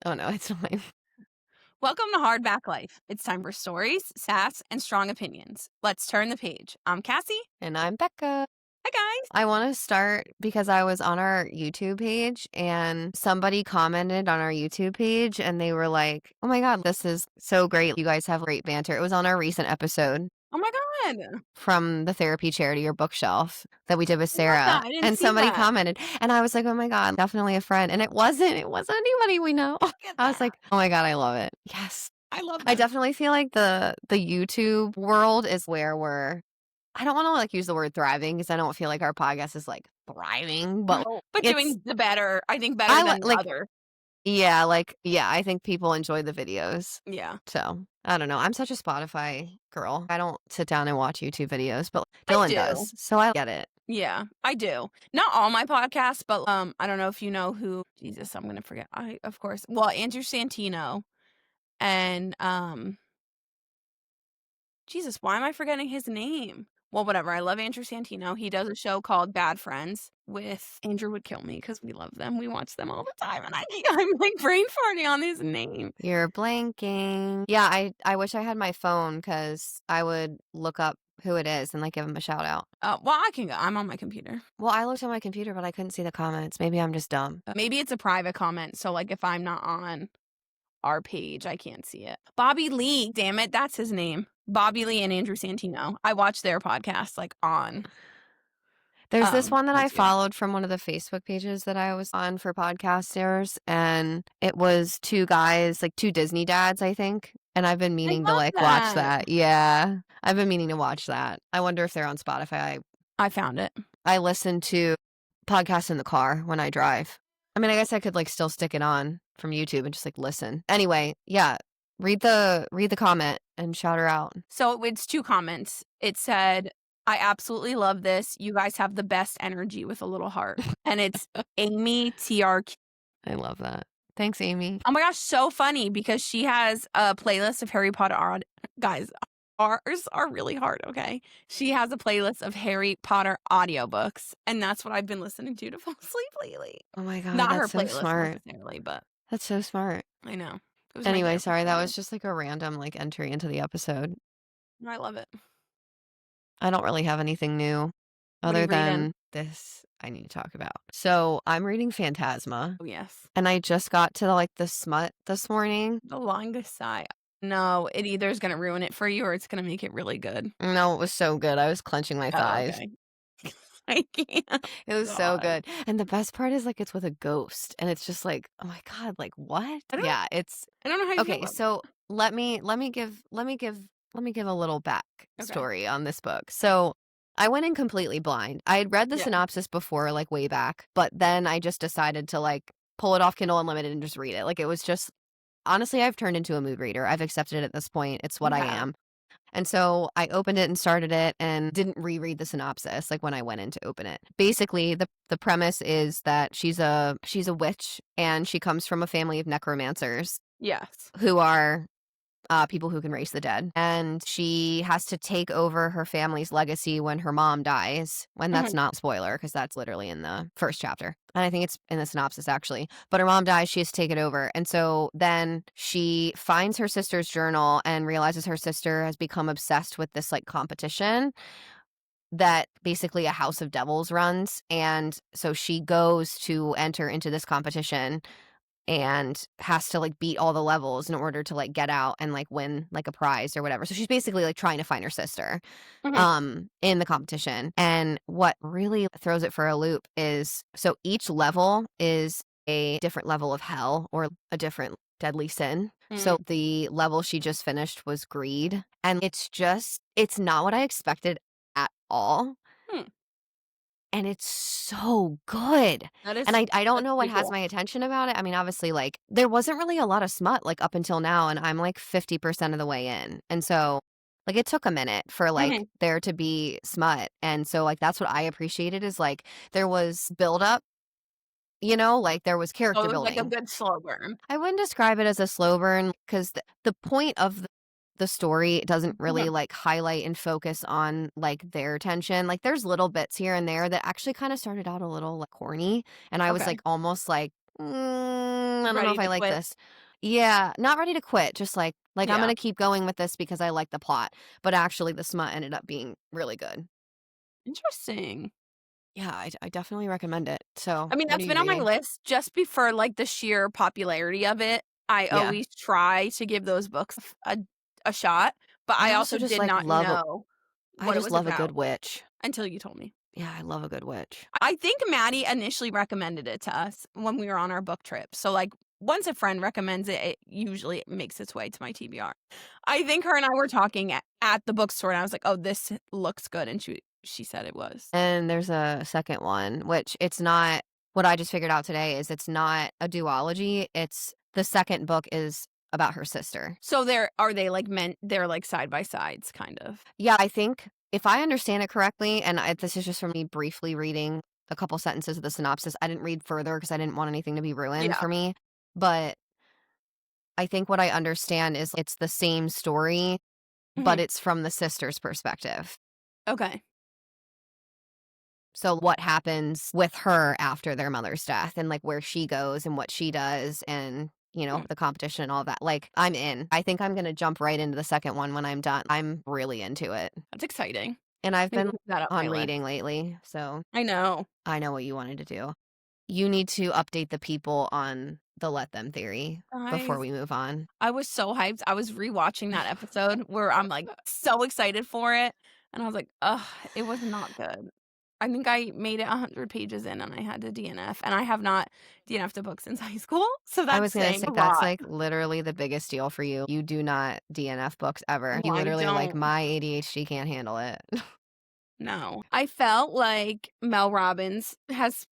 Oh, no, it's fine. Welcome to Hardback Life. It's time for stories, sass, and strong opinions. Let's turn the page. I'm Cassie. And I'm Becca. Hi, guys. I want to start because I was on our YouTube page and somebody commented on our YouTube page and they were like, oh my God, this is so great. You guys have great banter. It was on our recent episode Oh, my God. from the therapy charity or bookshelf that we did with I love Sarah. that. I didn't And see somebody that. commented and I was like, oh my God, definitely a friend. And it wasn't anybody we know. Look at I was like, that. oh my God, I love it. Yes. I love I that. definitely feel like the YouTube world is where I don't want to like use the word thriving because I don't feel like our podcast is like thriving, but But it's doing the better, I think better I than the like other. yeah, I think people enjoy the videos. Yeah. So I don't know. I'm such a Spotify girl. I don't sit down and watch YouTube videos, but I Dylan do. does. So I get it. Yeah, I do. Not all my podcasts, but I don't know if you know who. Jesus, I'm gonna forget. Of course. Well, Andrew Santino and Jesus, why am I forgetting his name? Well, whatever. I love Andrew Santino. He does a show called Bad Friends with Andrew would kill me because we love them. We watch them all the time, and I'm like brain farting on his name. You're blanking. Yeah, I wish I had my phone because I would look up who it is and like give him a shout out. Well, I can go. I'm on my computer. Well, I looked on my computer, but I couldn't see the comments. Maybe I'm just dumb. Maybe it's a private comment, so like if I'm not on our page, I can't see it. Bobby Lee, damn it, that's his name. Bobby Lee and Andrew Santino. I watch their podcast like on. There's this one that I YouTube. followed from one of the Facebook pages that I was on for podcasters, and it was two guys, like two Disney dads, I think. And I've been meaning to love like watch that. that. Yeah, I've been meaning to watch that. I wonder if they're on Spotify. I found it. I listen to podcasts in the car when I drive. I mean, I guess I could like still stick it on from YouTube and just like listen. Anyway, yeah, read the comment and shout her out. So it's two comments. It said, I absolutely love this. You guys have the best energy with a little heart. And it's Amy TRQ. I love that. Thanks, Amy. Oh my gosh, so funny because she has a playlist of Harry Potter. Guys, ours are really hard, okay? She has a playlist of Harry Potter audiobooks, and that's what I've been listening to fall asleep lately. Oh my God, Not that's her so playlist smart. necessarily, but That's so smart. I know. It was my Anyway, therapy sorry, that was playlist. just like a random like entry into the episode. I love it. I don't really have anything new What are you other than reading? this I need to talk about. So I'm reading Phantasma, Oh, yes. and I just got to like the smut this morning. The longest sigh. No, it either is going to ruin it for you or it's going to make it really good. No, it was so good. I was clenching my thighs. Okay. I can't. It was so God. good. And the best part is like it's with a ghost, and it's just like, oh my God, like what? Yeah, it's I don't know how you feel okay. about So let me give a little backstory on this book. So I went in completely blind. I had read the Yeah. synopsis before, like way back, but then I just decided to like pull it off Kindle Unlimited and just read it. Like it was just honestly, I've turned into a mood reader. I've accepted it at this point. It's what I Yeah. am. And so I opened it and started it and didn't reread the synopsis like when I went in to open it. Basically, the premise is that she's a witch and she comes from a family of necromancers Yes. who are people who can raise the dead. And she has to take over her family's legacy when her mom dies. When that's not spoiler, because that's literally in the first chapter. And I think it's in the synopsis, actually. But her mom dies, she has to take it over. And so then she finds her sister's journal and realizes her sister has become obsessed with this, like, competition that basically a house of devils runs. And so she goes to enter into this competition and has to like beat all the levels in order to like get out and like win like a prize or whatever. So she's basically like trying to find her sister in the competition. And what really throws it for a loop is so each level is a different level of hell or a different deadly sin. So the level she just finished was greed, and it's not what I expected at all. And it's so good. And I don't know what has my attention about it. I mean, obviously, like, there wasn't really a lot of smut, like, up until now, and I'm, like, 50% of the way in. And so, like, it took a minute for, like, there to be smut. And so, like, that's what I appreciated is, like, there was buildup, you know? Like, there was character it was building. like a good slow burn. I wouldn't describe it as a slow burn because the point of the story doesn't really like highlight and focus on like their tension. Like there's little bits here and there that actually kind of started out a little like corny, and I was like almost like I don't know Ready if I to like quit? this. Yeah, not ready to quit, just like I'm Yeah. gonna keep going with this because I like the plot, but actually the smut ended up being really good. Interesting. Yeah, I definitely recommend it. So, I mean, what are that's been you on my reading? list just before, like, the sheer popularity of it. I Yeah. always try to give those books a shot, but I I also also just, did like, not know I what it just was love a good about witch. until you told me. Yeah, I love a good witch. I think Maddie initially recommended it to us when we were on our book trip. So, like, once a friend recommends it, it usually makes its way to my TBR. I think her and I were talking at the bookstore, and I was like, "Oh, this looks good," and she said it was. And there's a second one, which it's not what I just figured out today is it's not a duology, it's the second book is about her sister. So are they like meant they're like side by sides kind of? Yeah, I think if I understand it correctly, and this is just from me briefly reading a couple sentences of the synopsis, I didn't read further because I didn't want anything to be ruined Yeah. for me, but I think what I understand is it's the same story, but Mhm. it's from the sister's perspective. Okay. So what happens with her after their mother's death and, like, where she goes and what she does and, Hmm. the competition and all that, like, I'm in. I think I'm gonna jump right into the second one when I'm done. I'm really into it, That's exciting. and I've Maybe been put that up on my list. reading lately, so I know. I know what you wanted to do. You need to update the people on the let them theory before Guys, we move on. I was so hyped. I was rewatching that episode where I'm like so excited for it. And I was like, ugh, it was not good. I think I made it 100 pages in and I had to DNF. And I have not DNF'd a book since high school. So I that's was gonna saying say a that's, lot. like, literally the biggest deal for you. You do not DNF books ever. No, You I literally are like, don't. "My ADHD can't handle it." No. I felt like Mel Robbins has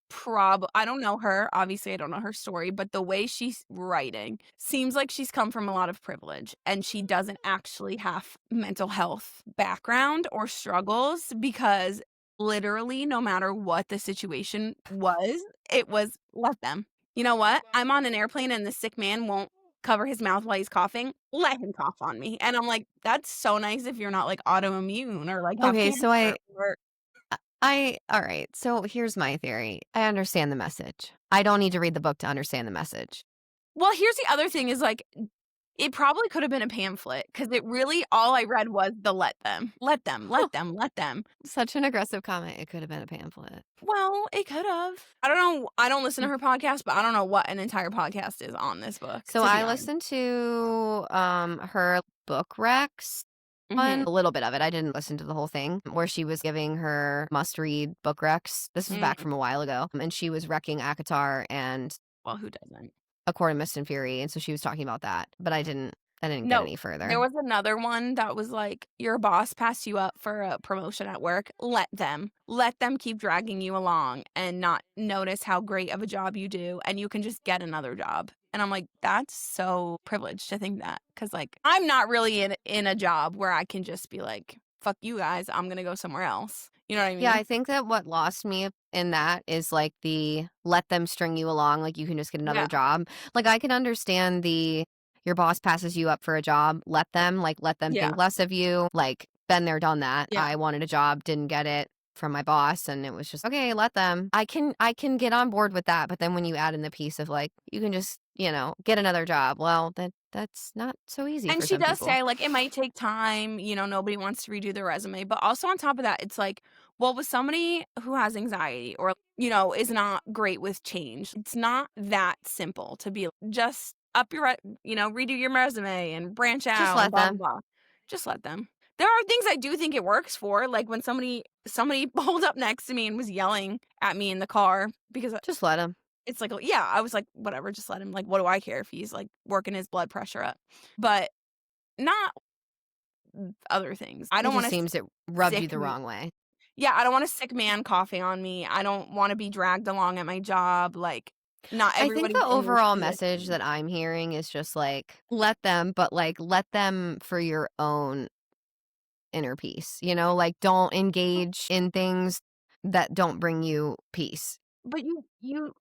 I don't know her, obviously I don't know her story, but the way she's writing seems like she's come from a lot of privilege and she doesn't actually have mental health background or struggles because literally no matter what the situation was, it was let them. You know what? I'm on an airplane and the sick man won't cover his mouth while he's coughing, let him cough on me. And I'm like, that's so nice if you're not like autoimmune or like have Okay, so cancer or all right, so here's my theory. I understand the message. I don't need to read the book to understand the message. well, here's the other thing is like it probably could have been a pamphlet because it really all I read was the let them. Let them, Huh, let them, let them. such an aggressive comment. It could have been a pamphlet. Well, it could have. I don't know. I don't listen to her podcast, but I don't know what an entire podcast is on this book, So to be I honest. listened to her book Rex one, Mhm. a little bit of it. I didn't listen to the whole thing where she was giving her must read book Rex. This was back Mm. from a while ago, and she was wrecking ACOTAR and Well, who doesn't? A Court of Mist and Fury, and so she was talking about that, but I didn't get No, any there further. was another one that was like, your boss passed you up for a promotion at work. Let them. Let them keep dragging you along and not notice how great of a job you do, and you can just get another job. And I'm like, that's so privileged to think that. Cause like I'm not really in a job where I can just be like, fuck you guys, I'm gonna go somewhere else. You know what I Yeah, mean? I think that what lost me in that is, like, the let them string you along, like, you can just get another Yeah. job. Like, I can understand your boss passes you up for a job, let them Yeah. think less of you, like, been there, done that. Yeah. I wanted a job, didn't get it from my boss, and it was just, "Okay, let them." I can get on board with that, but then when you add in the piece of, like, you can just, get another job, well, that's not so easy And for she some does people. say, like, it might take time, nobody wants to redo their resume, but also on top of that, it's like, well, with somebody who has anxiety or, is not great with change, it's not that simple to be just up redo your resume and branch Just out and let blah, blah, them. blah. Just let them. There are things I do think it works for, like when somebody pulled up next to me and was yelling at me in the car because Just let them. it's like, yeah, I was like, whatever, just let him. Like, what do I care if he's like working his blood pressure up? But not other things. I It don't just want seems it rubbed you sick the wrong way. yeah, I don't want a sick man coughing on me. I don't wanna be dragged along at my job, like, not I think everybody's the in this overall message position. that I'm hearing is just like, let them, but like, let them for your own inner peace, like, don't engage in things that don't bring you peace. But you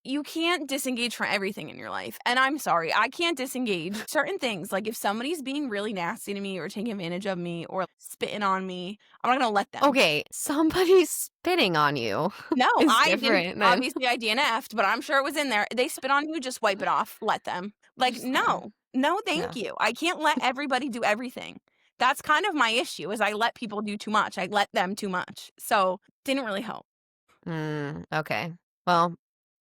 you can't disengage from everything in your life. And I'm sorry, I can't disengage certain things. Like if somebody's being really nasty to me or taking advantage of me or spitting on me, I'm not gonna let them. Okay, somebody spitting on you No, is I didn't. different than Obviously, I DNF'd, but I'm sure it was in there. They spit on you, just wipe it off. Let them. Like, just no. no, thank No. you. I can't let everybody do everything. That's kind of my issue is I let people do too much. I let them too much. So didn't really help. Okay. Well,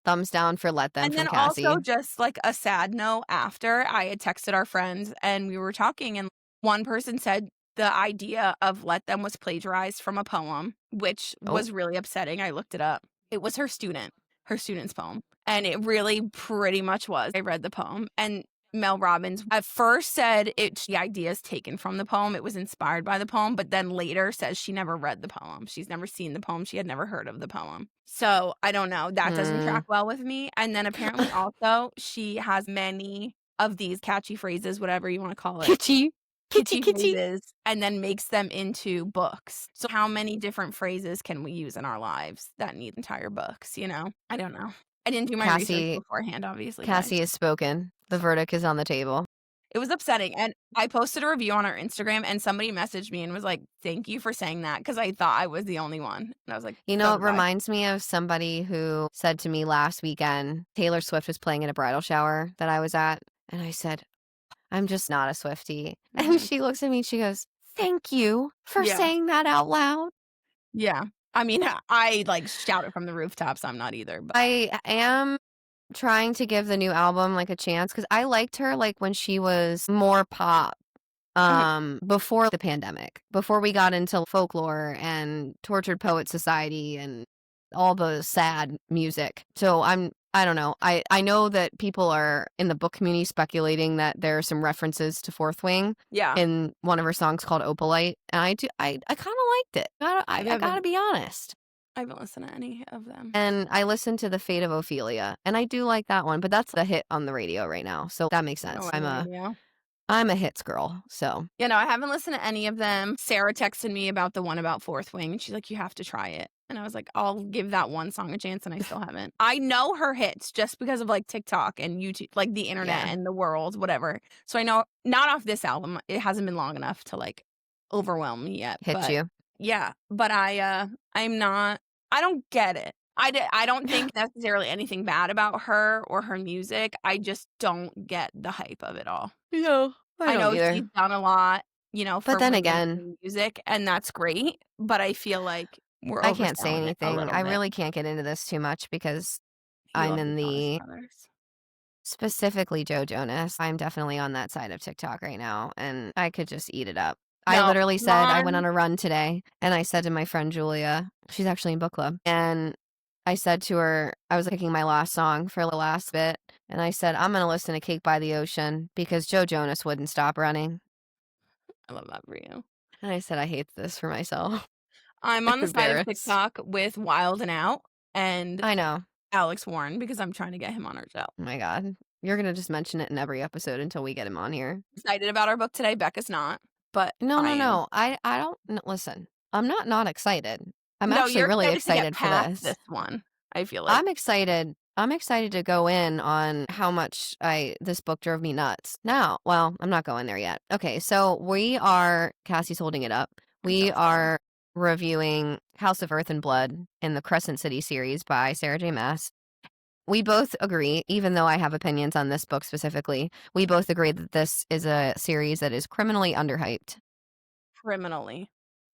thumbs down for Let Them And from then Cassie. also just like a sad note after I had texted our friends and we were talking and one person said the idea of Let Them was plagiarized from a poem, which Oh. was really upsetting. I looked it up. It was her student's poem. And it really pretty much was. I read the poem and Mel Robbins at first said the idea is taken from the poem. It was inspired by the poem, but then later says she never read the poem. She's never seen the poem. She had never heard of the poem. So I don't know. That doesn't track well with me. And then apparently also she has many of these catchy phrases, whatever you want to call it. Kitty. Kitty phrases, and then makes them into books. So how many different phrases can we use in our lives that need entire books, you know? I don't know. I didn't do my research beforehand, obviously. Cassie has spoken. The verdict is on the table. It was upsetting. And I posted a review on our Instagram and somebody messaged me and was like, thank you for saying that because I thought I was the only one. And I was like, You know, it reminds me of somebody who said to me last weekend, Taylor Swift was playing at a bridal shower that I was at. And I said, I'm just not a Swiftie. And she looks at me and she goes, thank you for saying that out loud. Yeah. I mean, I like shout it from the rooftops. I'm not either. But I am trying to give the new album like a chance because I liked her like when she was more pop before the pandemic, before we got into folklore and Tortured Poet Society and all the sad music. So I don't know. I know that people are in the book community speculating that there are some references to Fourth Wing in one of her songs called Opalite. And I kind of liked it. I gotta be honest. I haven't listened to any of them. And I listened to The Fate of Ophelia, and I do like that one, but that's the hit on the radio right now, so that makes sense. I'm a hits girl, so. You know, I haven't listened to any of them. Sarah texted me about the one about Fourth Wing, and she's like, you have to try it. And I was like, I'll give that one song a chance, and I still haven't. I know her hits just because of, like, TikTok and YouTube, like, the internet and the world, whatever. So I know, not off this album. It hasn't been long enough to, like, overwhelm me yet. Hit you. Yeah, but I'm not I don't get it. I don't think necessarily anything bad about her or her music. I just don't get the hype of it all. Yeah, I know don't either. she's done a lot, you know, for But then women again in music, and that's great, but I feel like we're I can't say overselling it a anything. little I bit. really can't get into this too much because You I'm love in Jonas the Brothers. specifically Joe Jonas. I'm definitely on that side of TikTok right now, and I could just eat it up. No, I literally said I went Ron on a run today, and I said to my friend Julia, she's actually in book club, and I said to her, I was picking my last song for the last bit, and I said, I'm going to listen to Cake by the Ocean because Joe Jonas wouldn't stop running. I love that for you. And I said, I hate this for myself. I'm on the side of TikTok with Wild and Out and I know. Alex Warren because I'm trying to get him on our show. Oh my God. You're going to just mention it in every episode until we get him on here. Excited about our book today. Becca's not, but No. I don't listen. I'm not excited. I'm actually really excited for this one. I feel like I'm excited. I'm excited to go in on how much this book drove me nuts. Now, well, I'm not going there yet. Okay, so Cassie's holding it up. We are reviewing House of Earth and Blood in the Crescent City series by Sarah J. Maas. We both agree, even though I have opinions on this book specifically, we both agree that this is a series that is criminally underhyped.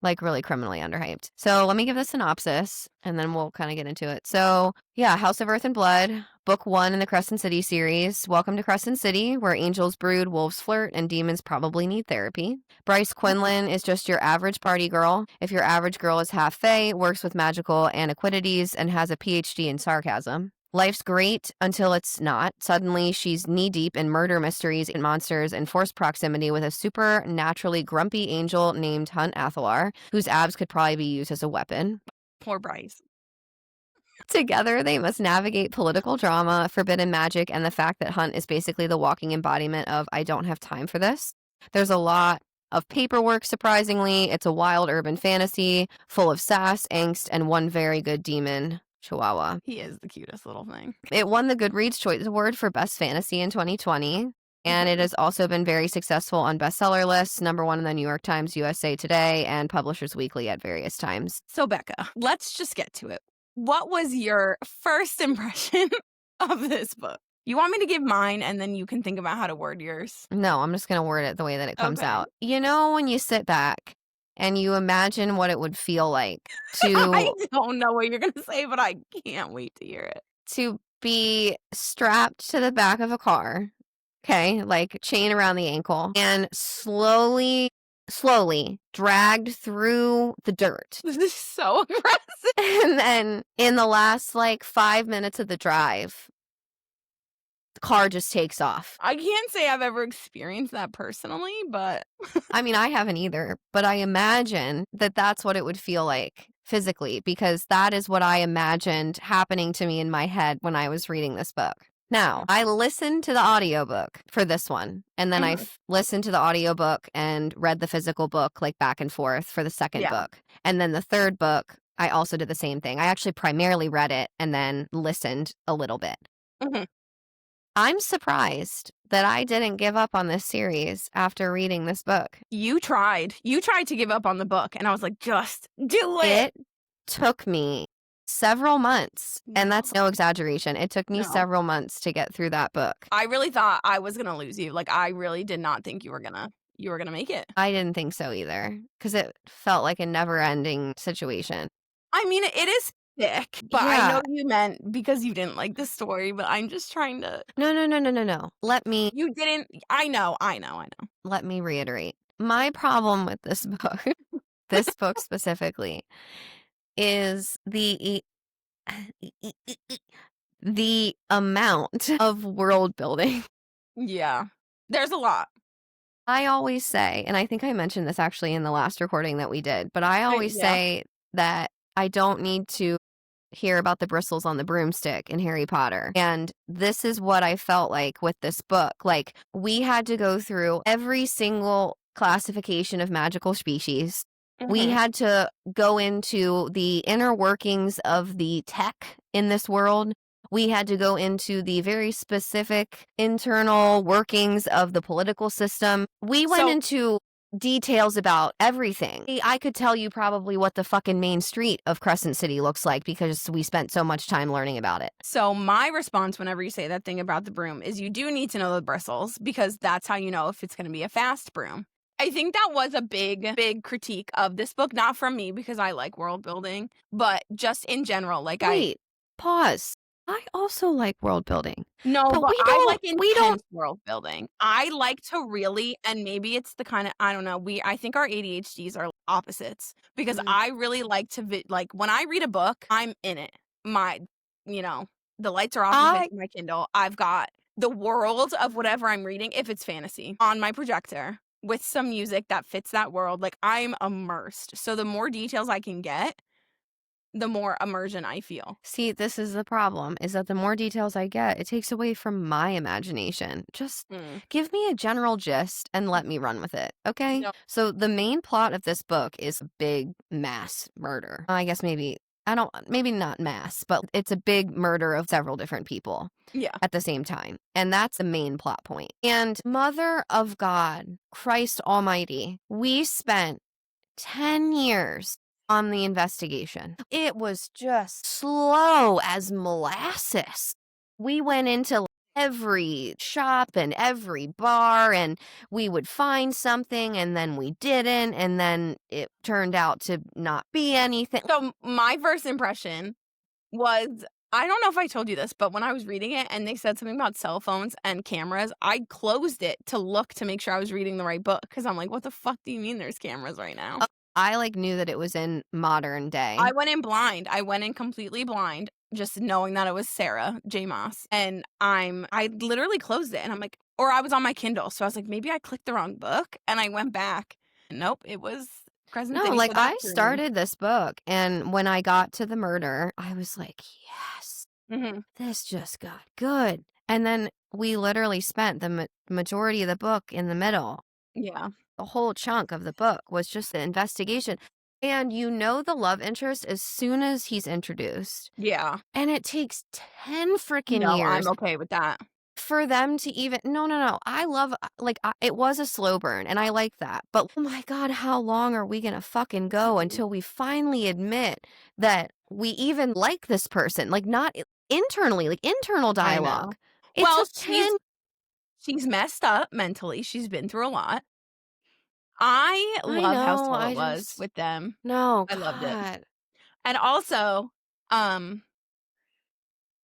Like really criminally underhyped. So let me give the synopsis and then we'll kind of get into it. So yeah, House of Earth and Blood, book 1 in the Crescent City series. Welcome to Crescent City, where angels brood, wolves flirt, and demons probably need therapy. Bryce Quinlan is just your average party girl. If your average girl is half fae, works with magical aniquities, and has a PhD in sarcasm. Life's great until it's not. Suddenly, she's knee-deep in murder mysteries and monsters in forced proximity with a supernaturally grumpy angel named Hunt Athalar, whose abs could probably be used as a weapon. Poor Bryce. Together, they must navigate political drama, forbidden magic, and the fact that Hunt is basically the walking embodiment of I don't have time for this. There's a lot of paperwork, surprisingly. It's a wild urban fantasy full of sass, angst, and one very good demon. Chihuahua. He is the cutest little thing. It won the Goodreads Choice Award for Best Fantasy in 2020, and it Mhm. has also been very successful on bestseller lists, #1 in the New York Times, USA Today, and Publishers Weekly at various times. So, Becca, let's just get to it. What was your first impression of this book? You want me to give mine and then you can think about how to word yours? No, I'm just gonna word it the way that it comes Okay. out. You know, when you sit back and you imagine what it would feel like I to don't know what you're going to say, but I can't wait to hear it. be strapped to the back of a car, okay, like chain around the ankle, and slowly dragged through the dirt. This is so aggressive. And then in the last like 5 minutes of the drive, the car just takes off. I can't say I've ever experienced that personally, but I mean, I haven't either, but I imagine that that's what it would feel like physically, because that is what I imagined happening to me in my head when I was reading this book. Now, I listened to the audiobook for this one, and then Mhm. listened to the audiobook and read the physical book like back and forth for the second Yeah. book. And then the third book, I also did the same thing. I actually primarily read it and then listened a little bit. Mhm. I'm surprised that I didn't give up on this series after reading this book. You tried. You tried to give up on the book, and I was like, just do it. It took me several months, and that's No. no exaggeration. It took me No. several months to get through that book. I really thought I was gonna lose you. Like, I really did not think you were gonna make it. I didn't think so either, because it felt like a never-ending situation. I mean, it is thick, but I Yeah. know you meant because you didn't like the story, but I'm just trying to No. you didn't I know. Let me reiterate. My problem with this book, this book specifically, is the amount of world building. Yeah. There's a lot. I always say, and I think I mentioned this actually in the last recording that we did, but I always Yeah. say that I don't need to hear about the bristles on the broomstick in Harry Potter. And this is what I felt like with this book. Like, we had to go through every single classification of magical species. We Mhm. had to go into the inner workings of the tech in this world. We had to go into the very specific internal workings of the political system. We went So into details about everything. I could tell you probably what the fucking main street of Crescent City looks like because we spent so much time learning about it. so my response whenever you say that thing about the broom is you do need to know the bristles because that's how you know if it's gonna be a fast broom. I think that was a big critique of this book, not from me because I like world building, but just in general. Wait, pause. I also like world building. No, But but we I like don't intense world building. I like to really, and maybe it's the kind of, I don't know, I think our ADHDs are opposites because Mhm. I really like to, like, when I read a book, I'm in it. My, you know, the lights are off if I it's my Kindle. I've got the world of whatever I'm reading, if it's fantasy, on my projector with some music that fits that world. Like, I'm immersed. So the more details I can get, the more immersion I feel. see, this is the problem, is that the more details I get, it takes away from my imagination. Just Mm. give me a general gist and let me run with it, okay? No. So the main plot of this book is a big mass murder. I guess maybe not mass, but it's a big murder of several different people Yeah. at the same time. And that's the main plot point. And Mother of God, Christ Almighty, we spent 10 years on the investigation. It was just slow as molasses. We went into every shop and every bar, and we would find something, and then we didn't, and then it turned out to not be anything. So my first impression was, I don't know if I told you this, but when I was reading it and they said something about cell phones and cameras, I closed it to look to make sure I was reading the right book because I'm like, what the fuck do you mean there's cameras right now? I knew that it was in modern day. I went in blind. I went in completely blind, just knowing that it was Sarah J. Moss. And I literally closed it and I'm like, or I was on my Kindle. So I was like, maybe I clicked the wrong book. And I went back. Nope, it was Crescent No, City. like So that I threw me. started this book, and when I got to the murder, I was like, yes, Mhm. this just got good. And then we literally spent the majority of the book in the middle. Yeah. The whole chunk of the book was just the investigation. And you know the love interest as soon as he's introduced. Yeah. And it takes 10 freaking No, I'm years okay with that. for them to even no. I love it was a slow burn and I like that. But oh my god, how long are we going to fucking go until we finally admit that we even like this person? Like not internally, like internal I dialogue. know. It Well, took 10. she's messed up mentally. She's been through a lot. I I love how know. slow I it was just with them. no, I loved it. god. And also, um,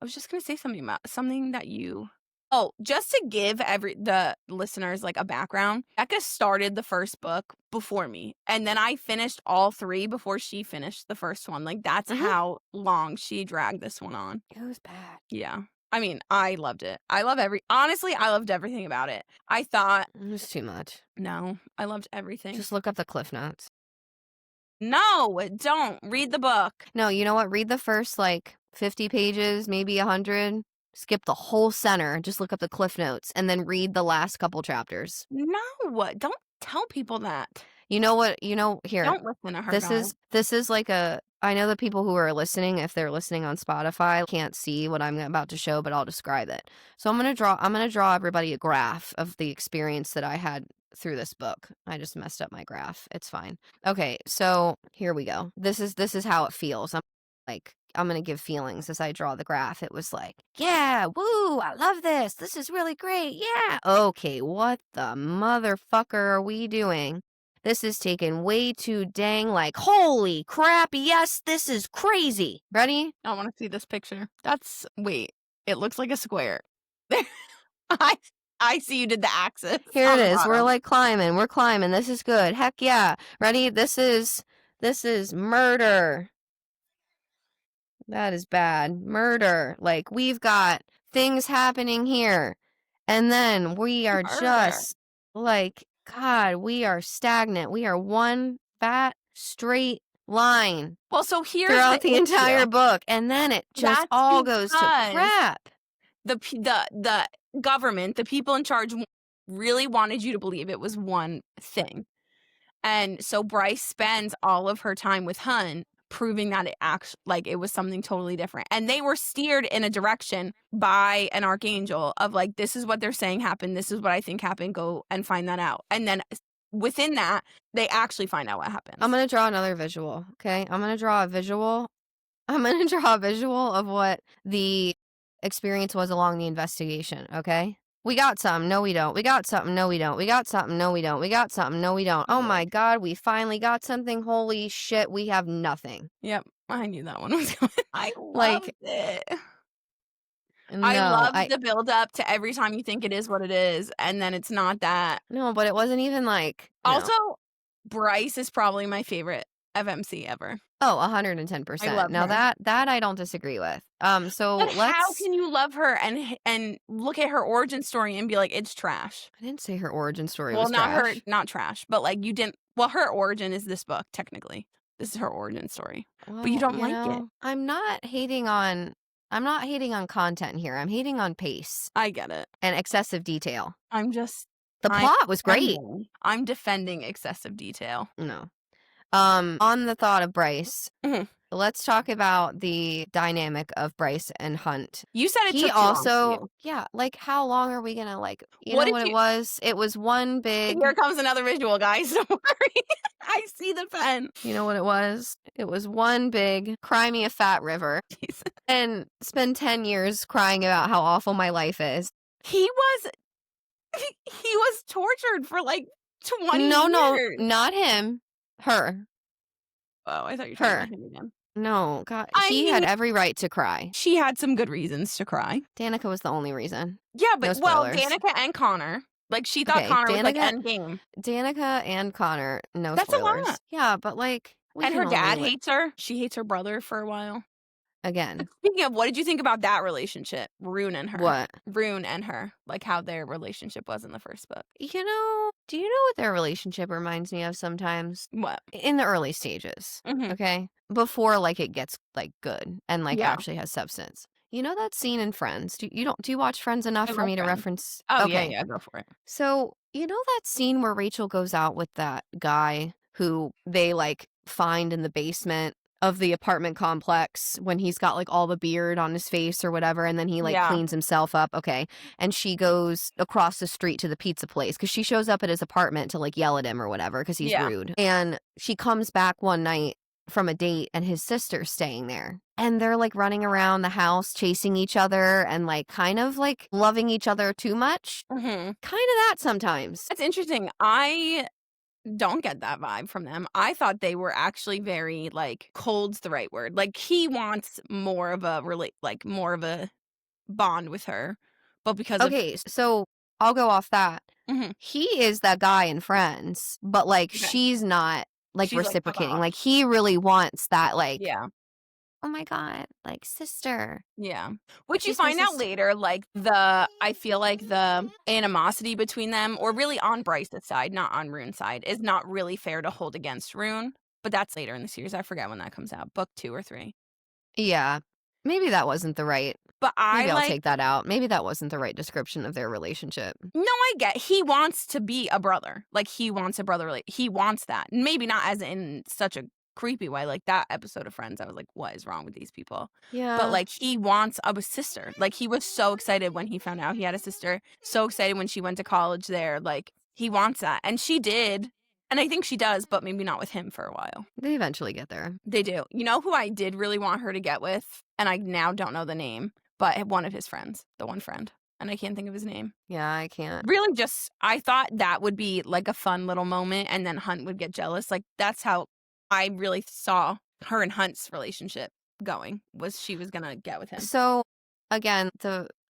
I was just gonna say something that you oh, just to give the listeners, like, a background, Becca started the first book before me, and then I finished all 3 before she finished the first one, like, that's Mhm. how long she dragged this one on. It was bad. Yeah. I mean, I loved it. Honestly, I loved everything about it. I thought It was too much. no, I loved everything. Just look up the cliff notes. No, don't. Read the book. No, you know what? Read the first, 50 pages, maybe 100. Skip the whole center, just look up the cliff notes, and then read the last couple chapters. No, don't tell people that. You know what? Here, Don't listen to her, this guys. is like I know the people who are listening, if they're listening on Spotify, can't see what I'm about to show, but I'll describe it. So I'm gonna draw everybody a graph of the experience that I had through this book. I just messed up my graph. It's fine. Okay, so here we go. This is how it feels. I'm gonna give feelings as I draw the graph. It was like, yeah, woo, I love this. This is really great. Yeah. Okay, what the motherfucker are we doing? This is taken way too dang holy crap, yes, this is crazy. Ready? I wanna see this picture. Wait, it looks like a square. I I see you did the axis Here on it the is. bottom. We're climbing. We're climbing. This is good. Heck yeah. Ready? This is murder. That is bad. Murder. We've got things happening here. And then we are Murder. just God, we are stagnant. We are one fat, straight line Well, so here's throughout the the entire issue. book. And then it just That's all goes to because crap. the government, the people in charge really wanted you to believe it was one thing. And so Bryce spends all of her time with Hun proving that it was something totally different. And they were steered in a direction by an archangel of this is what they're saying happened. This is what I think happened. Go and find that out. And then within that, they actually find out what happens. I'm going to draw another visual. Okay. I'm going to draw a visual. I'm going to draw a visual of what the experience was along the investigation. Okay. We got something. No, we don't. We got something. No, we don't. We got something. No, we don't. We got something. No, we don't. Oh my God. We finally got something. Holy shit. We have nothing. Yep. I knew that one was coming. I loved it. I No, love the build up to every time you think it is what it is, and then it's not that. no, but it wasn't even no. Also, Bryce is probably my favorite FMC ever. Oh, I 110%. love Now her. that I don't disagree with. So But how let's. can you love her and look at her origin story and be like, it's trash? I didn't say her origin story Well, was not trash. not trash, but you didn't. Well, her origin is this book technically. This is her origin story, but you Well, don't like it. I'm not hating on content here. I'm hating on pace I get it. and excessive detail. I'm just The plot was great. I'm defending excessive detail. No. On the thought of Bryce, Mhm. let's talk about the dynamic of Bryce and Hunt. You said it He took too long for also, you. yeah, how long are we gonna you What know did what it was? It was one big. Here comes another visual, guys. Don't worry. I see the pen. You know what it was? It was one big cry me a fat river Jesus. and spend 10 years crying about how awful my life is. He was tortured for 20 No, years. not him. Her. Oh, I thought you were talking about him again. No, God, I she had mean- every right to cry. She had some good reasons to cry. Danica was the only reason. Yeah, but spoilers. Danica and Connor. She thought Okay, Connor was Danica- endgame. Danica and Connor, no That's a spoilers. lot. Yeah, but we And can her dad only hates her. She hates her brother for a while. again. Speaking of, what did you think about that relationship? Rune and her. What? Rune and her. How their relationship was in the first book. Do you know what their relationship reminds me of sometimes? What? In the early stages. Mhm. Okay? Before it gets good and Yeah. actually has substance. You know that scene in Friends? Do you watch Friends enough I for love me to Friends. reference? Oh, okay. yeah, go for it. So, you know that scene where Rachel goes out with that guy who they find in the basement of the apartment complex when he's got, like, all the beard on his face or whatever, and then he, like, Yeah. cleans himself up, okay, and she goes across the street to the pizza place because she shows up at his apartment to, like, yell at him or whatever because he's Yeah. rude, and she comes back one night from a date, and his sister's staying there, and they're, like, running around the house chasing each other and, like, kind of, like, loving each other too much. Mhm. Kinda that sometimes. That's interesting. I don't get that vibe from them. I thought they were actually very, like, cold's the right word. Like, he wants more of a more of a bond with her, but because of Okay, so I'll go off that. Mhm. He is that guy in Friends, but, like, Okay. she's not, like, She's like, "Fuck reciprocating. off." Like, he really wants that, like, Yeah. "Oh my god, like, sister." Yeah. Which you She's my find out sister. later, like, I feel like the animosity between them, or really on Bryce's side, not on Rune's side, is not really fair to hold against Rune, but that's later in the series. I forget when that comes out, book 2 or 3. Yeah. Maybe that wasn't the right But I maybe I'll like take that out. Maybe that wasn't the right description of their relationship. No, I get he wants to be a brother. Like, he wants a brother, like, he wants that. Maybe not as in such a creepy way, like, that episode of Friends, I was like, "What is wrong with these people?" But, Yeah. like, he wants a sister. Like, he was so excited when he found out he had a sister, so excited when she went to college there, like, he wants that, and she did, and I think she does, but maybe not with him for a while. They eventually get there. They do. You know who I did really want her to get with, and I now don't know the name, but one of his friends, the one friend, and I can't think of his name. Yeah, I can't. Really just I thought that would be, like, a fun little moment, and then Hunt would get jealous, like, that's how I really saw her and Hunt's relationship going, was she was gonna get with him. So, again,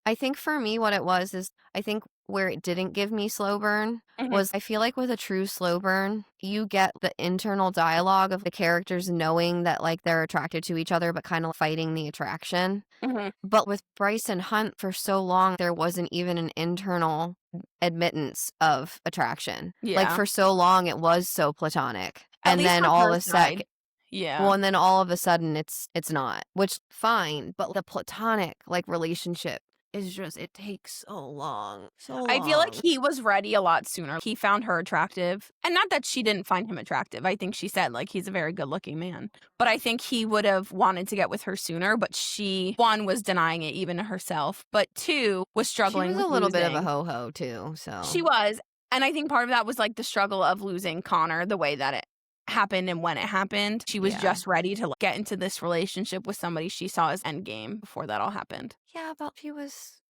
I think for me what it was is I think where it didn't give me slow burn Mhm, was I feel like with a true slow burn, you get the internal dialogue of the characters knowing that, like, they're attracted to each other, but kind of fighting the attraction. mhm, But with Bryce and Hunt for so long, there wasn't even an internal admittance of attraction. Like, yeah, for so long, it was so platonic. at And least then from all her of a sec side. Yeah. well, and then all of a sudden it's not, which fine, but the platonic, like, relationship is just it takes so long, so I feel like long. he was ready a lot sooner. He found her attractive, and not that she didn't find him attractive. I think she said, like, he's a very good-looking man. But I think he would have wanted to get with her sooner, but she, 1, was denying it even to herself, but 2, was She struggling was a with little bit of a losing. ho-ho too, She so was, and I think part of that was, like, the struggle of losing Connor the way that it happened and when it happened. She was yeah. just ready to, like, get into this relationship with somebody she saw as endgame before that all happened. Yeah, but she was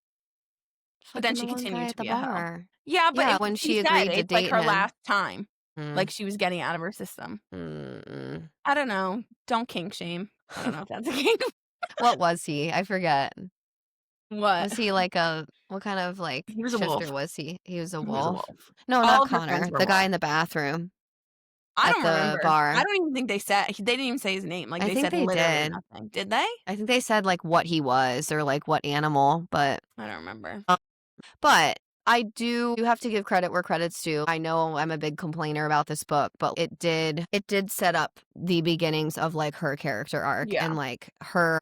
But then fucking the she one guy continued at to the be a hoe. bar. Yeah, but Yeah, it when she she said agreed to it's, like, date her him. last time. Mm, Like, she was getting out of her system. mm-mm. I don't know. Don't kink shame. I don't know if that's a kink. What was he? I forget. What? Was he like a what kind of, like, He was a shifter wolf. was he? He was a He was a wolf? wolf. No, not All of her friends Connor, were the guy in wolves. the bathroom I at don't the remember. I bar. don't even think they didn't even say his name. Like, I they think said they literally did. nothing. Did they? I think they said, like, what he was or, like, what animal, I don't remember. but I do have to give credit where credit's due. I know I'm a big complainer about this book, but it did set up the beginnings of, like, her character arc Yeah. and, like, her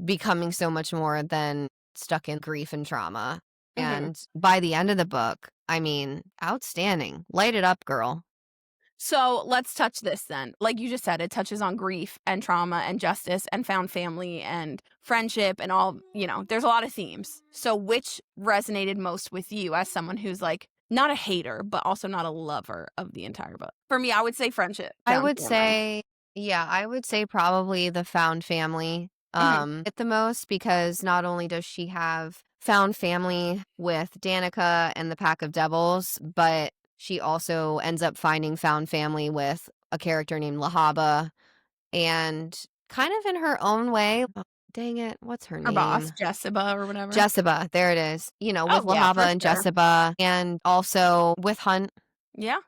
becoming so much more than stuck in grief and trauma, Mhm. and by the end of the book, I mean, outstanding. Light it up, girl. So, let's touch this then. Like you just said, it touches on grief and trauma and justice and found family and friendship and all, there's a lot of themes. So, which resonated most with you as someone who's, like, not a hater, but also not a lover of the entire book? For me, I would say friendship, I found would family. say yeah, I would say probably the found family, Mhm, at the most because not only does she have found family with Danica and the Pack of Devils, but she also ends up finding found family with a character named Lahaba and kind of in her own way dang it, what's her her boss, name? Jessica or whatever. Jessica, there it is. You know, with Oh, yeah, Lahaba for and sure. Jessica and also with Hunt. Yeah.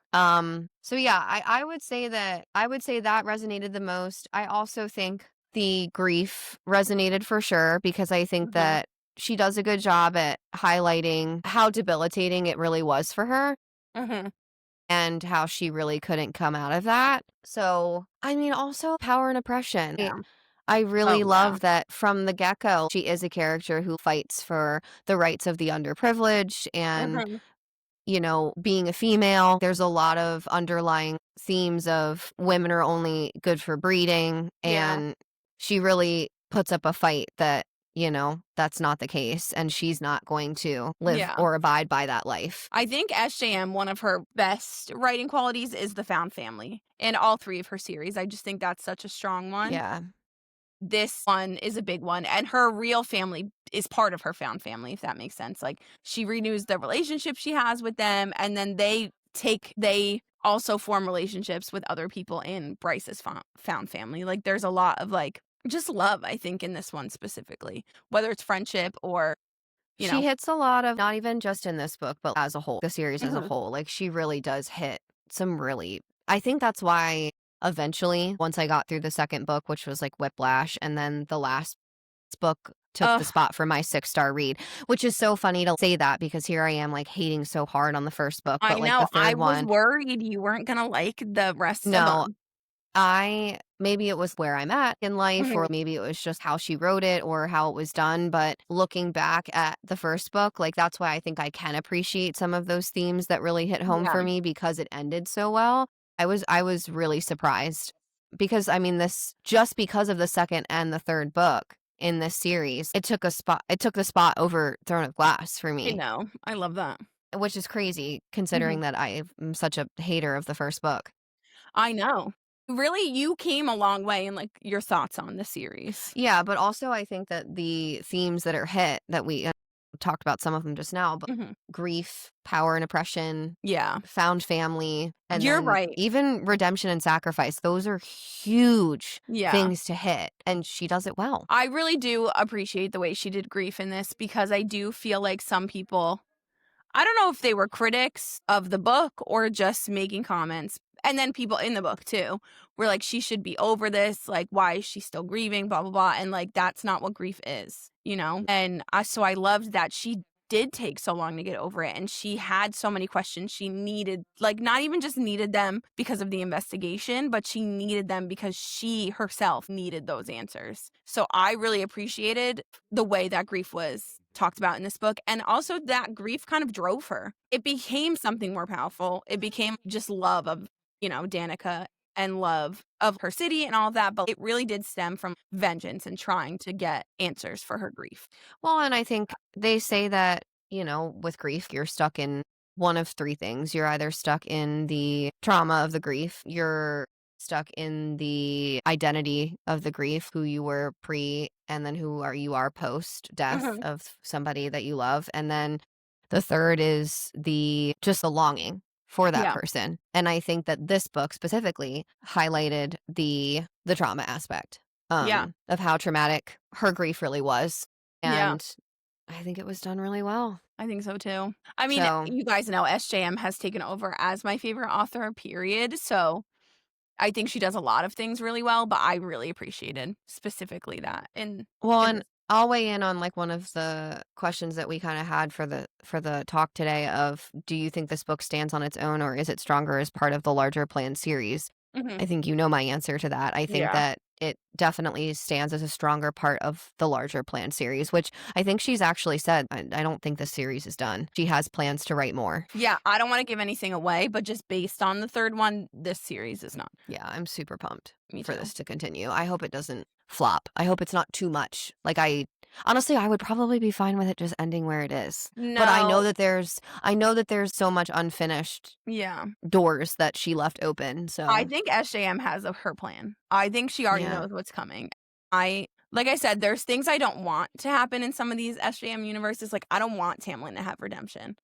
So yeah, I would say that resonated the most. I also think the grief resonated for sure because I think Mhm, that she does a good job at highlighting how debilitating it really was for her mhm. and how she really couldn't come out of that. So, I mean, also power and oppression. Yeah. I really Oh, yeah. love that from the get-go, she is a character who fights for the rights of the underprivileged and Mhm. being a female. There's a lot of underlying themes of women are only good for breeding, Yeah. and she really puts up a fight that, that's not the case, and she's not going to live Yeah. or abide by that life. I think SJM, one of her best writing qualities is the found family in all 3 of her series. I just think that's such a strong one. Yeah. This one is a big one, and her real family is part of her found family, if that makes sense. Like, she renews the relationship she has with them, and then they also form relationships with other people in Bryce's found family. Like, there's a lot of, like, just love, I think, in this one specifically, whether it's friendship or, you She know. hits a lot of, not even just in this book, but as a whole, the series as a Mhm. whole. Like, she really does hit some really, I think that's why eventually, once I got through the second book, which was like Whiplash, and then the last book took the Ugh, spot for my 6-star read, which is so funny to say that because here I am like hating so hard on the first book, I but like the know. I third was one, worried you weren't gonna like the rest of no, them. maybe it was where I'm at in life, or Mhm. maybe it was just how she wrote it or how it was done. But looking back at the first book, like that's why I think I can appreciate some of those themes that really hit home Yeah. for me because it ended so well. I was really surprised because I mean this just because of the second and the third book in this series, it took the spot over Throne of Glass for I me, know. I love that. which is crazy Mhm. considering that I am such a hater of the first book. I know. Really, you came a long way in, like, your thoughts on the series. Yeah, but also I think that the themes that are hit that we talked about some of them just now, but Mhm. grief, power and oppression, Yeah. found family, and You're then right. even redemption and sacrifice, those are huge Yeah. things to hit, and she does it well. I really do appreciate the way she did grief in this because I do feel like some people, I don't know if they were critics of the book or just making comments. And then people in the book too were like, she should be over this. Like, why is she still grieving? Blah, blah, blah. And like, that's not what grief is, you know? And so I loved that she did take so long to get over it. And she had so many questions she needed, like, not even just needed them because of the investigation, but she needed them because she herself needed those answers. So I really appreciated the way that grief was talked about in this book. And also that grief kind of drove her. It became something more powerful. It became just love of, Danica and love of her city and all of that. But it really did stem from vengeance and trying to get answers for her grief. Well, and I think they say that, with grief, you're stuck in one of three things. You're either stuck in the trauma of the grief, you're stuck in the identity of the grief, who you were pre, and then you are post death Mhm. of somebody that you love. And then the third is the longing for that Yeah. person. And I think that this book specifically highlighted the trauma aspect Yeah. of how traumatic her grief really was, Yeah. and I think it was done really well. I think so too. I mean, So, you guys know SJM has taken over as my favorite author, period. So I think she does a lot of things really well, but I really appreciated specifically that well, in and this. I'll weigh in on like one of the questions that we kind of had for the talk today of do you think this book stands on its own or is it stronger as part of the larger planned series? Mhm. I think you know my answer to that. I think Yeah. that it definitely stands as a stronger part of the larger planned series, which I think she's actually said, I don't think this series is done. She has plans to write more. Yeah, I don't wanna give anything away, but just based on the 3rd one, this series is not. Yeah, I'm super pumped Me for too. this to continue. I hope it doesn't flop. I hope it's not too much. Like honestly, I would probably be fine with it just ending where it is. But No. I know that there's so much unfinished Yeah. doors that she left open. I So, think SJM has her plan. I think she already yeah. knows what's coming. Like I said, there's things I don't want to happen in some of these SJM universes, like, I don't want Tamlin to have redemption.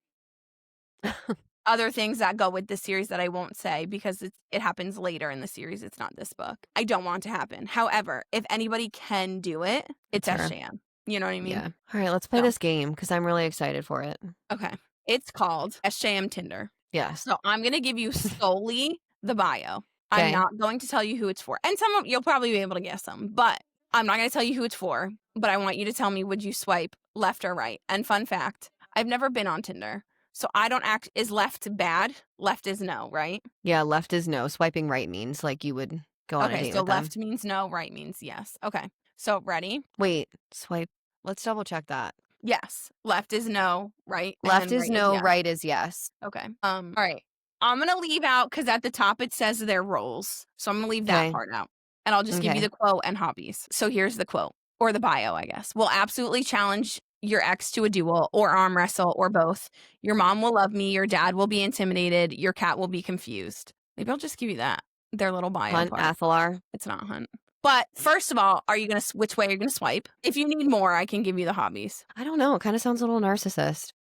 Other things that go with this series that I won't say because it happens later in the series, it's not this book. I don't want to happen. However, if anybody can do it, it's It's her. SJM. You know what I mean? Yeah. All right, let's play So, this game because I'm really excited for it. okay. It's called SJM Tinder. Yes. So I'm gonna give you solely the bio. I'm Okay. not going to tell you who it's for. And some of you'll probably be able to guess them, but I'm not gonna tell you who it's for. But I want you to tell me, would you swipe left or right? And fun fact, I've never been on Tinder. So I don't act is left bad? Left is no, right? Yeah, left is no. Swiping right means like you would go on a Okay, date so with them. left means no, right means yes. Okay. So ready? Wait, swipe. Let's double check that. Yes. Left is no, right? And Left then is right no, yes. right is yes. Okay. All right. I'm gonna leave out because at the top it says their roles. So I'm gonna leave that Okay. part out. And I'll just give you Okay. the quote and hobbies. So here's the quote. Or the bio, I guess. Will absolutely challenge your ex to a duel or arm wrestle or both. Your mom will love me. Your dad will be intimidated. Your cat will be confused. Maybe I'll just give you that. Their little bio Hunt, part. Athalar. It's not Hunt. But first of all, are you gonna which way are you gonna swipe? If you need more, I can give you the hobbies. I don't know. It kind of sounds a little narcissist.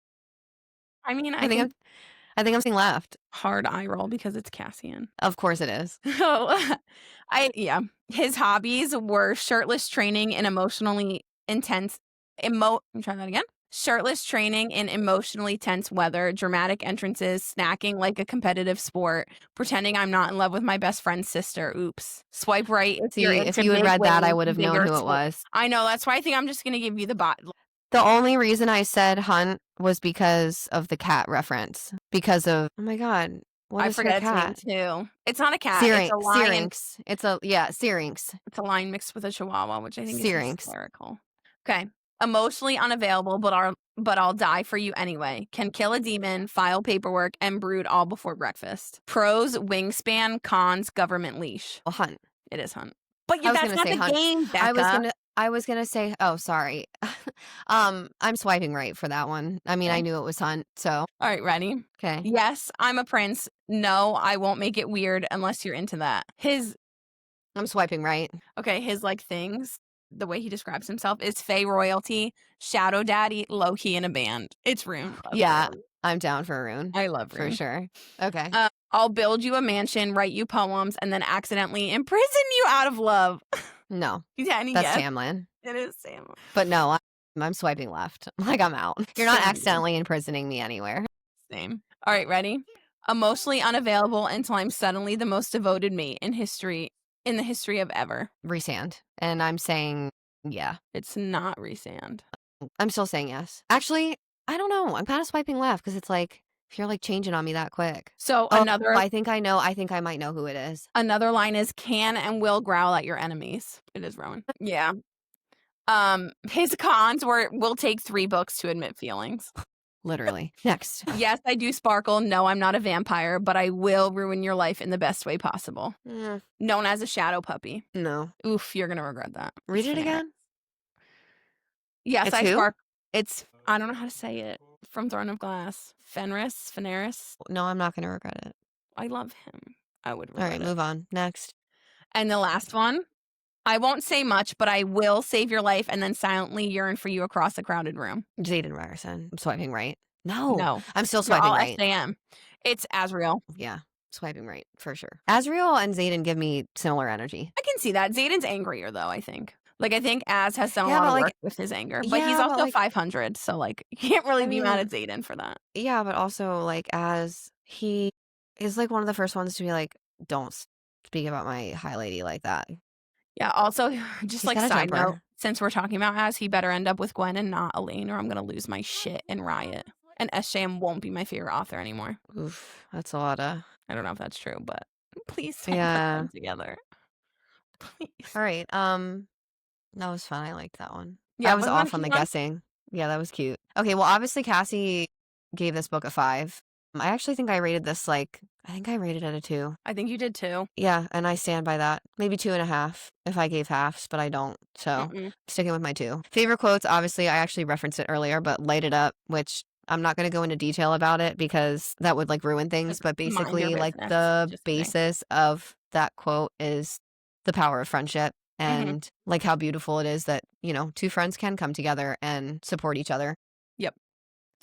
I mean, I think I'm saying left. hard eye roll because it's Cassian. Of course it is. Oh, yeah. His hobbies were shirtless training and emotionally intense let me try that again. Shirtless training in emotionally tense weather, dramatic entrances, snacking like a competitive sport, pretending I'm not in love with my best friend's sister. Oops. Swipe right if you're See, if into you had big read that, I wings, would have known bigger who it sport. was. I know, that's why I think I'm just gonna give you the bot. The only reason I said Hunt was because of the cat reference. Because of, oh my God, what I is her forget cat? its name too. It's not a cat. It's a lion. Syrinx. It's a, yeah, Syrinx. It's a lion mixed with a chihuahua, which I think is Syrinx. hysterical. Okay. Emotionally unavailable, but I'll die for you anyway. Can kill a demon, file paperwork, and brood all before breakfast. Pros, wingspan, cons, government leash. Well, Hunt. It is Hunt. But I was that's gonna not say the Hunt. game, Becca. I was gonna say, oh, sorry. I'm swiping right for that one. I mean, Okay. I knew it was Hunt, so. All right, ready? Okay. Yes, I'm a prince. No, I won't make it weird unless you're into that. I'm swiping right. Okay, his like things, the way he describes himself is Fae royalty, shadow daddy, low key in a band. It's Rune. Yeah, I'm down for a rune. I love Rune. For sure. Okay. I'll build you a mansion, write you poems, and then accidentally imprison you out of love. No, Yeah, that's Tamlin. It is Sam. But no, I'm swiping left. Like, I'm out. You're not Same. accidentally imprisoning me anywhere. Same. All right, ready? Emotionally unavailable until I'm suddenly the most devoted mate in the history of ever. Resand. And I'm saying, yeah. It's not Resand. I'm still saying yes. Actually, I don't know. I'm kind of swiping left because it's like, if you're like changing on me that quick. So I think I might know who it is. Another line is can and will growl at your enemies. It is Rowan. Yeah. His cons were will take 3 books to admit feelings. Literally. Next. Yes, I do sparkle. No, I'm not a vampire, but I will ruin your life in the best way possible. Known as a shadow puppy. No. Oof, you're gonna regret that. Read it again. Yes, It's I who? spark. It's I don't know how to say it. From Throne of Glass. Fenris. No, I'm not going to regret it. I love him. I would All regret right, it. move on. Next. And the last one. I won't say much, but I will save your life and then silently yearn for you across a crowded room. Xaden Ryerson. I'm swiping right. No. No. I'm still You're swiping all right. SAM. It's Azriel. Yeah. Swiping right for sure. Azriel and Xaden give me similar energy. I can see that. Xaden's angrier though, I think. Like I think Az has done a Yeah, lot but, of like- work with his anger. But Yeah, he's but, also like- 500, so like you can't really I be mad mean- at Xaden for that. Yeah, but also like as he is like one of the first ones to be like, don't speak about my high lady like that. Yeah, also just He's like got a side temper. note, since we're talking about Az, he better end up with Gwen and not Elaine or I'm gonna lose my shit and riot. And SJM won't be my favorite author anymore. Oof, that's a lot of. I don't know if that's true, but please don't put Yeah. them together. Please. All right. That was fun. I liked that one. Yeah, I was but you wanna off on the keep on? guessing. Yeah, that was cute. Okay, well, obviously Cassie gave this book a 5. I actually think I rated this I think I rated it a 2. I think you did too. Yeah, and I stand by that. Maybe 2.5 if I gave halves, but I don't. So sticking with my 2. Favorite quotes, obviously, I actually referenced it earlier, but light it up, which I'm not going to go into detail about it because that would ruin things. But Mind your basically, business. the Just kidding. basis of that quote is the power of friendship and how beautiful it is that, 2 friends can come together and support each other.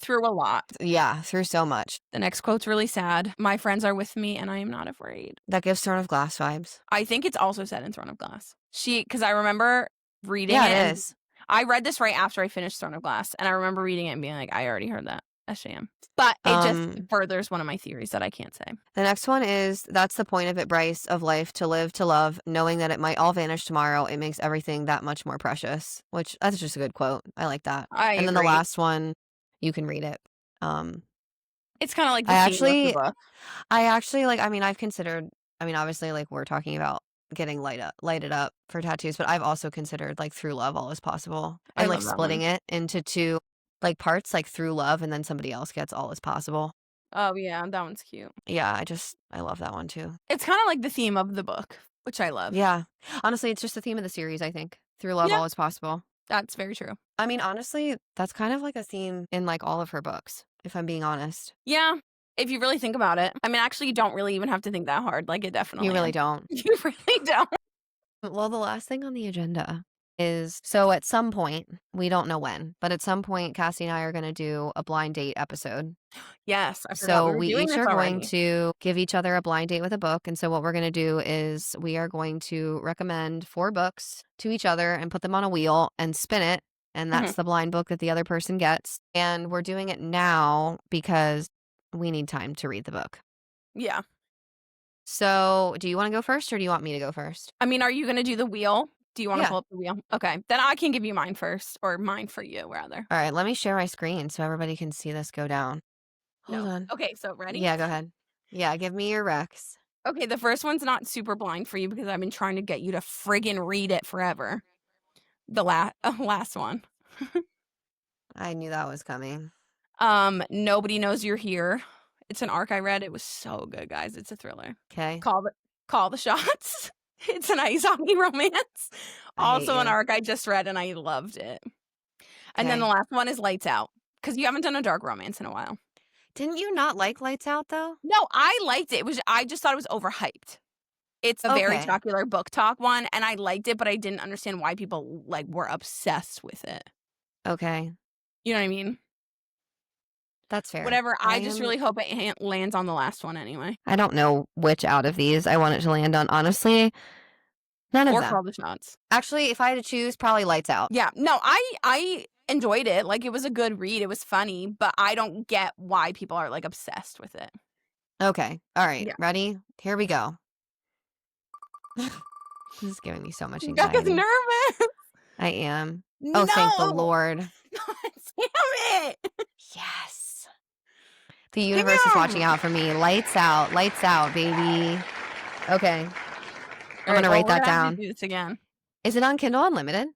Through a lot. Yeah, through so much. The next quote's really sad. My friends are with me and I am not afraid. That gives Throne of Glass vibes. I think it's also said in Throne of Glass. Because I remember reading Yeah, it. it and is. I read this right after I finished Throne of Glass. And I remember reading it and being like, I already heard that. SJM. But it just furthers one of my theories that I can't say. The next one is, that's the point of it, Bryce, of life, to live, to love, knowing that it might all vanish tomorrow. It makes everything that much more precious, which that's just a good quote. I like that. And then the last one, you can read it. It's kind of like the I theme of the book. I've considered, obviously we're talking about getting lighted up for tattoos, but I've also considered through love all is possible I and love that splitting it into 2 like, parts, like, through love and then somebody else gets all is possible. Oh, yeah, that one's cute. Yeah, I love that one too. It's kinda like the theme of the book, which I love. Yeah. Honestly, it's just the theme of the series, I think. Through love, Yeah, all is possible. that's very true. I mean, honestly, that's kind of like a theme in, like, all of her books, if I'm being honest. Yeah, if you really think about it. I mean, actually, you don't really even have to think that hard, like, it You definitely really is. don't. You really don't. Well, the last thing on the agenda is so at some point, we don't know when, but at some point, Cassie and I are gonna do a blind date episode. Yes, I forgot we So were we doing each this are going already. to give each other a blind date with a book. And so what we're going to do is we are going to recommend 4 books to each other and put them on a wheel and spin it. And Mhm. that's the blind book that the other person gets. And we're doing it now because we need time to read the book. Yeah. So do you want to go first or do you want me to go first? I mean, are you gonna do the wheel? Do you wanna Yeah. pull up the wheel? Okay, then I can give you mine first, or mine for you, rather. All right. Let me share my screen so everybody can see this go down. Hold No. on. Okay, so ready? Yeah, go ahead. Yeah, give me your Rex. Okay, the first one's not super blind for you because I've been trying to get you to friggin' read it forever. The last one. I knew that was coming. Nobody Knows You're Here. It's an arc I read. It was so good, guys. It's a thriller. Okay. Call the Shots. It's an ice hockey romance. I hate Also an you. arc I just read and I loved it. And then the Okay. last one is Lights Out because you haven't done a dark romance in a while. Didn't you not like Lights Out though? No, I liked it. I just thought it was overhyped. It's a very Okay. jocular book talk one, and I liked it, but I didn't understand why people, like, were obsessed with it. Okay. You know what I mean? That's fair. Whatever, I just really hope it lands on the last one anyway. I don't know which out of these I want it to land on, honestly. None of Or them. Call the Shots. Actually, if I had to choose, probably Lights Out. Yeah, no, I enjoyed it, like, it was a good read, it was funny, but I don't get why people are, like, obsessed with it. Okay. All right. Yeah. Ready? Here we go. This is giving me so much You guys anxiety. nervous. I am. Oh, thank the No! Lord. God damn it! Yes. The universe is watching Damn! out for me. Lights out, baby. Okay. I'm Alright, gonna well, write we're that gonna have to down. do this again. Is it on Kindle Unlimited?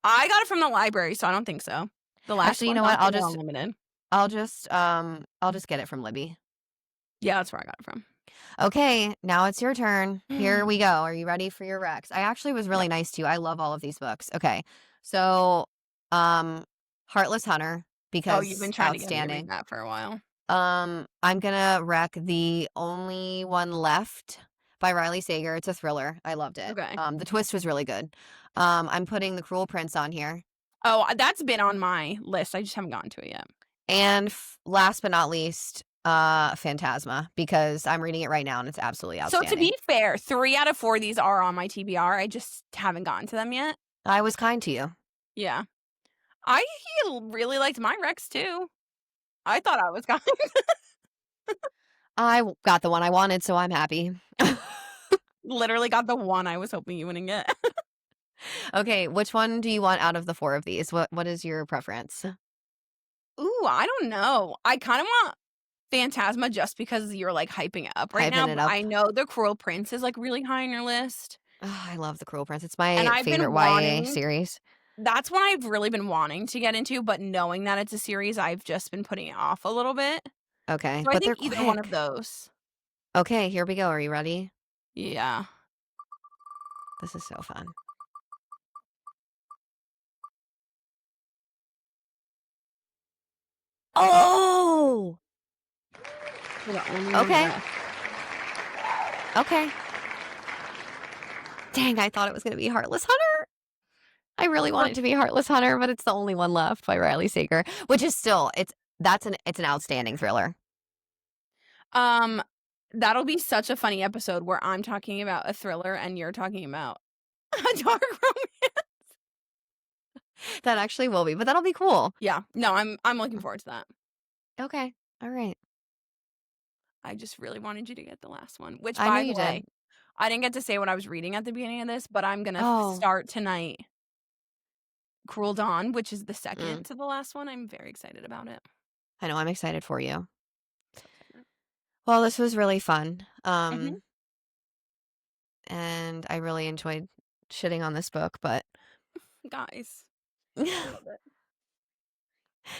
I got it from the library, so I don't think so. The last Actually, you one's know on what? Kindle Unlimited. I'll just get it from Libby. Yeah, that's where I got it from. Okay, now it's your turn. Here we go. Are you ready for your Rex? I actually was really Yep. nice to you. I love all of these books. Okay. So, um, Heartless Hunter, Oh, you've been because trying to get me to read outstanding. that for a while. I'm gonna wreck The Only One Left by Riley Sager. It's a thriller. I loved it. Okay. The twist was really good. I'm putting The Cruel Prince on here. Oh, that's been on my list. I just haven't gotten to it yet. And last but not least, Phantasma, because I'm reading it right now and it's absolutely So to outstanding. be fair, 3 out of 4 of these are on my TBR. I just haven't gotten to them yet. I was kind to you. Yeah. I really liked my Rex too. I thought I was kind. I got the one I wanted, so I'm happy. Literally got the one I was hoping you wouldn't get. Okay, which one do you want out of the 4 of these? What is your preference? Ooh, I don't know. I kind of want Phantasma just because you're, like, hyping it up right now, Hyping it but up. I know The Cruel Prince is, like, really high on your list. Oh, I love The Cruel Prince. It's And my I've favorite been YA wanting series. That's one I've really been wanting to get into, but knowing that it's a series, I've just been putting it off a little bit. Okay, So I but think they're either one of quick. those. Okay, here we go. Are you ready? Yeah. This is so fun. Oh! For the only one Okay. left. Okay. Dang, I thought it was going to be Heartless Hunter. I really want it to be Heartless Hunter, but it's The Only One Left by Riley Sager, which is still it's an outstanding thriller. That'll be such a funny episode where I'm talking about a thriller and you're talking about a dark romance. That actually will be, but that'll be cool. Yeah. No, I'm looking forward to that. Okay. All right. I just really wanted you to get the last one, which, I know by you the way, did. I didn't get to say what I was reading at the beginning of this, but I'm gonna Oh. start tonight Cruel Dawn, which is the Mm. second to the last one. I'm very excited about it. I know I'm excited for you. So excited. Well, this was really fun. Mhm. And I really enjoyed shitting on this book, but Guys, I love it.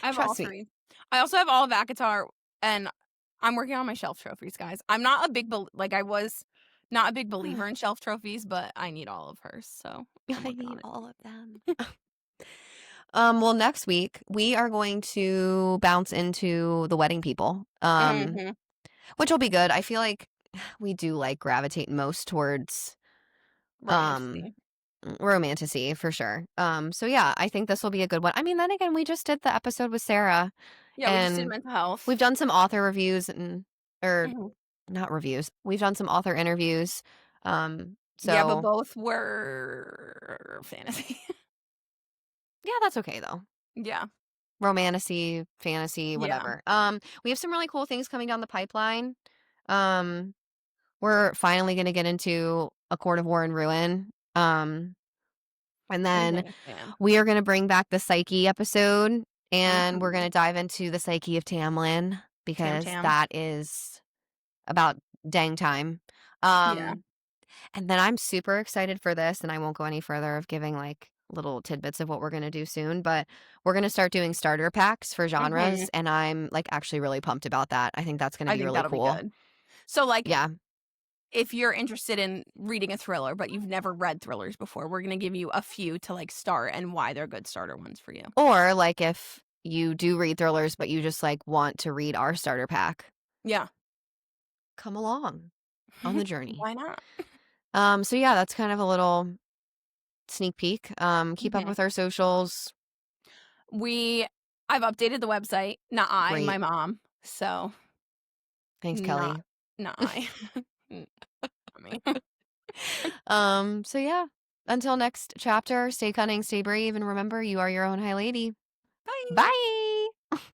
I have all Trust me. 3. I also have all of ACOTAR, and I'm working on my shelf trophies, guys. I'm not a big like, I was not a big believer in shelf trophies, but I need all of hers, so I'm I working need on it. all of them. Well, next week we are going to bounce into the wedding people, Mhm. which will be good. I feel like we do like gravitate most towards um Romantic. romanticy for sure. So yeah, I think this will be a good one. I mean, then again, we just did the episode with Sarah, Yeah, we just did and mental health. we've done some author reviews or Mhm. not reviews. We've done some author interviews. Yeah, but So both were fantasy. yeah, that's okay though. Yeah. Romanticy, fantasy, Yeah. whatever. We have some really cool things coming down the pipeline. Um, we're finally gonna get into A Court of War and Ruin. And I'm a then big fan. we are gonna bring back the Psyche episode, and we're Mhm. gonna dive into the Psyche of Tamlin Tam because Tam. that is about dang time. Yeah. Um, and then I'm super excited for this, and I won't go any further of giving like little tidbits of what we're gonna do soon, but we're gonna start doing starter packs for Mhm. genres, and I'm like actually really pumped about that. I think that's gonna I be think really that'll be cool. good. So, like, Yeah. if you're interested in reading a thriller, but you've never read thrillers before, we're gonna give you a few to, like, start and why they're good starter ones for you. Or like if you do read thrillers, but you just like want to read our starter pack, Yeah. come along on the journey. Why not? So yeah, that's kind of a little sneak peek. Keep up Mhm. with our socials. We I've updated the website, not I, my Great. mom. So, Thanks, not Kelly. not I. N not me. So yeah. Until next chapter, stay cunning, stay brave, and remember you are your own high lady. Bye. Bye.